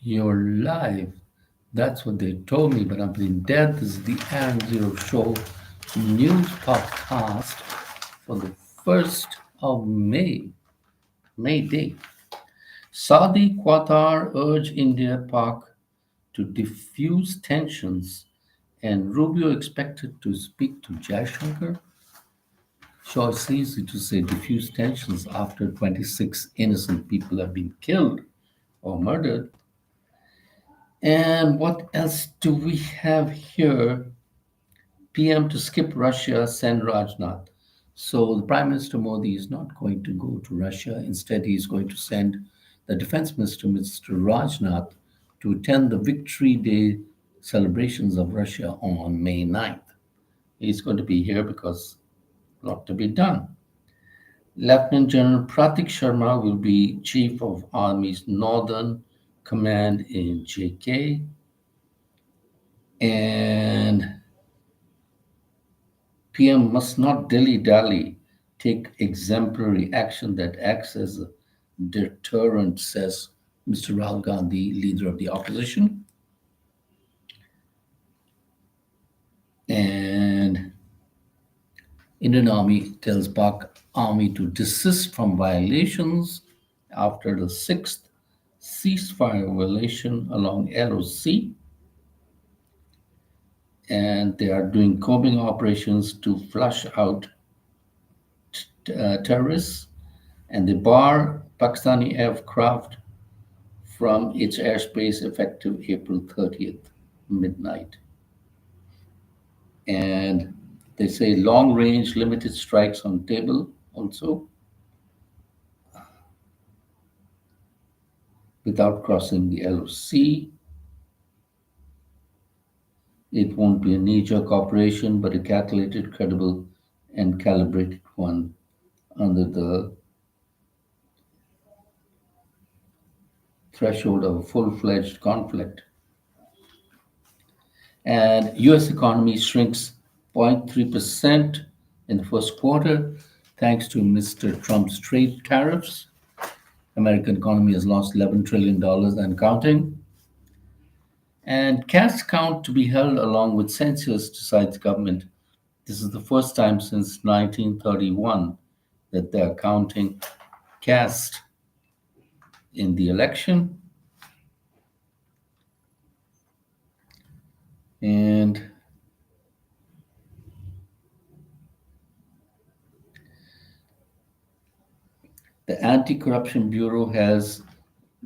You're live. That's what they told me, but I've been dead. This is the Aaron Zero Show news podcast for the 1st of May, May Day. Saudi Qatar urge India Pak to diffuse tensions, and Rubio expected to speak to Jaishankar. Sure, it's easy to say diffuse tensions after 26 innocent people have been killed or murdered. And what else do we have here? PM to skip Russia, send Rajnath. So the Prime Minister Modi is not going to go to Russia. Instead, he is going to send the Defense Minister, Mr. Rajnath, to attend the Victory Day celebrations of Russia on May 9th. He's going to be here because a lot to be done. Lieutenant General Pratik Sharma will be Chief of Army's Northern Command in JK. And PM must not dilly-dally, take exemplary action that acts as a deterrent, says Mr. Rahul Gandhi, leader of the opposition. And Indian Army tells Pak Army to desist from violations after the 6th ceasefire violation along LOC. And they are doing combing operations to flush out terrorists, and they bar Pakistani aircraft from its airspace effective April 30th, midnight. And they say long range limited strikes on table also without crossing the LOC. It won't be a knee jerk operation, but a calculated, credible, and calibrated one under the threshold of a full-fledged conflict. And US economy shrinks 0.3% in the first quarter thanks to Mr. Trump's trade tariffs. American economy has lost $11 trillion and counting. And caste count to be held along with census, decides government. This is the first time since 1931 that they are counting caste in the election. And the Anti-Corruption Bureau has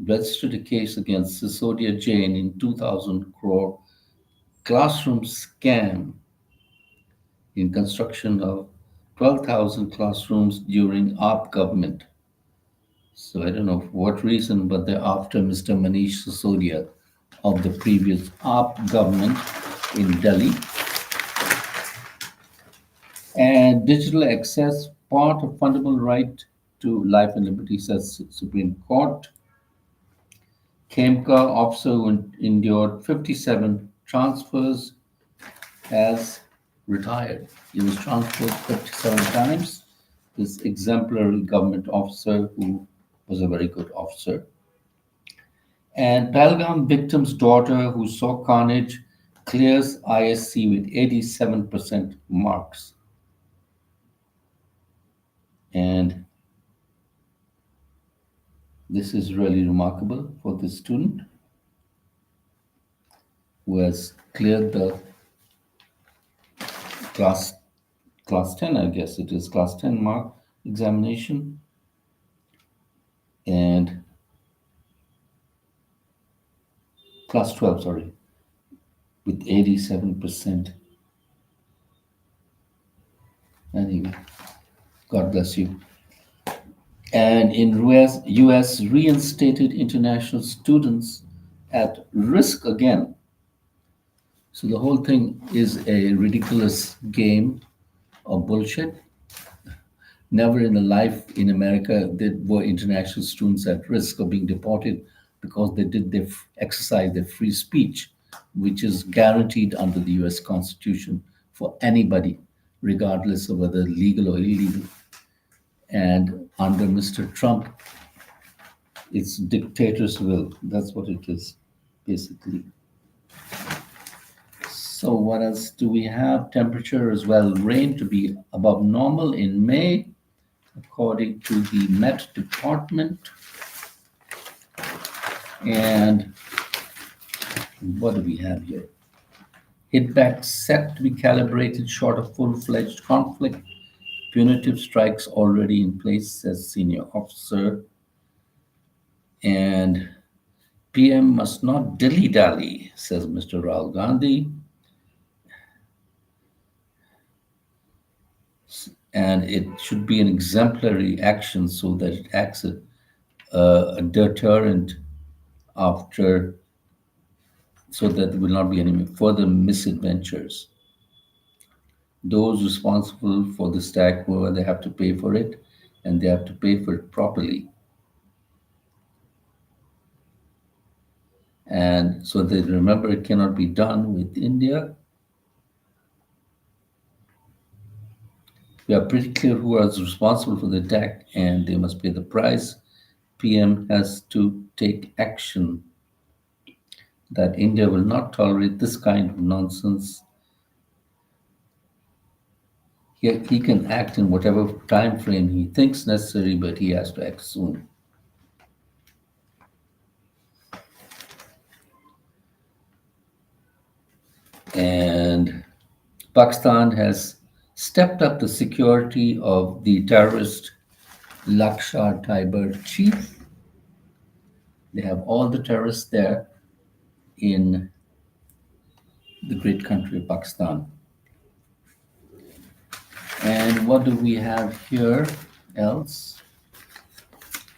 registered a case against Sisodia Jain in 2,000 crore classroom scam in construction of 12,000 classrooms during AAP government. So I don't know for what reason, but they're after Mr. Manish Sisodia of the previous AAP government in Delhi. And digital access, part of fundamental right to life and liberty, says Supreme Court. Khemka officer who endured 57 transfers has retired. He was transferred 57 times. This exemplary government officer who was a very good officer. And Pahalgam victim's daughter who saw carnage clears ISC with 87% marks. And this is really remarkable for this student who has cleared the class 10, I guess it is class 10 mark examination. And class 12, sorry, with 87%. Anyway, God bless you. And in US reinstated international students at risk again. So the whole thing is a ridiculous game of bullshit. Never in a life in America were international students at risk of being deported because they did exercise their free speech, which is guaranteed under the US Constitution for anybody, regardless of whether legal or illegal. And under Mr. Trump, it's dictator's will. That's what it is. basically. So what else do we have? Temperature as well. Rain to be above normal in May, according to the Met Department. And what do we have here? Hitback set to be calibrated short of full-fledged conflict. Punitive strikes already in place, says senior officer. And PM must not dilly-dally, says Mr. Rahul Gandhi. And it should be an exemplary action so that it acts a deterrent after, so that there will not be any further misadventures. Those responsible for the stack, whoever, they have to pay for it, and they have to pay for it properly. And so they remember it cannot be done with India. We are pretty clear who is responsible for the attack, and they must pay the price. PM has to take action that India will not tolerate this kind of nonsense. He can act in whatever time frame he thinks necessary, but he has to act soon. And Pakistan has stepped up the security of the terrorist Lakshar Taiba chief. They have all the terrorists there in the great country of Pakistan. And what do we have here else?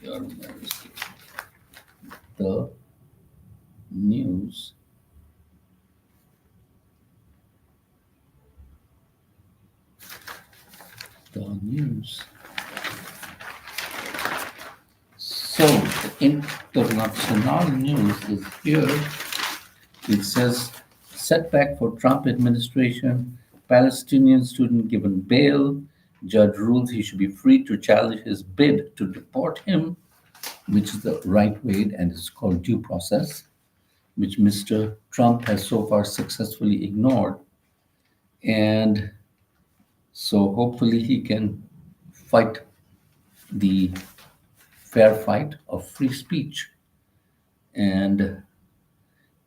Here, where is the news? The news. So the international news is here. It says setback for Trump administration. Palestinian student given bail. Judge rules he should be free to challenge his bid to deport him, which is the right way and is called due process, which Mr. Trump has so far successfully ignored. And so hopefully he can fight the fair fight of free speech. And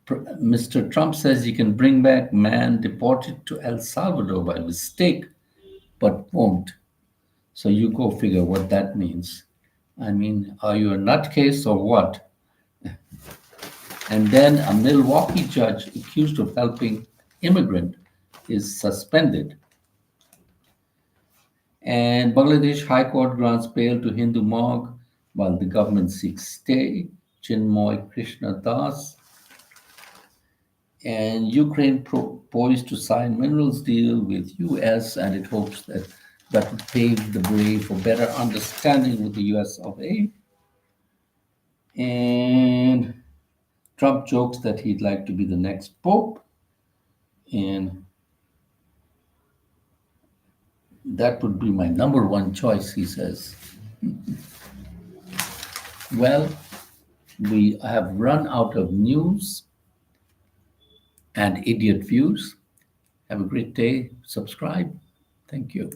Mr. Trump says he can bring back man deported to El Salvador by mistake, but won't. So you go figure what that means. I mean, are you a nutcase or what? And then a Milwaukee judge accused of helping immigrant is suspended. And Bangladesh High Court grants bail to Hindu monk while the government seeks stay. Chinmoy Krishna Das. And Ukraine poised to sign minerals deal with US, and it hopes that that will pave the way for better understanding with the US of A. And Trump jokes that he'd like to be the next pope, and that would be my number one choice, he says. Well, we have run out of news and idiot views. Have a great day. Subscribe. Thank you.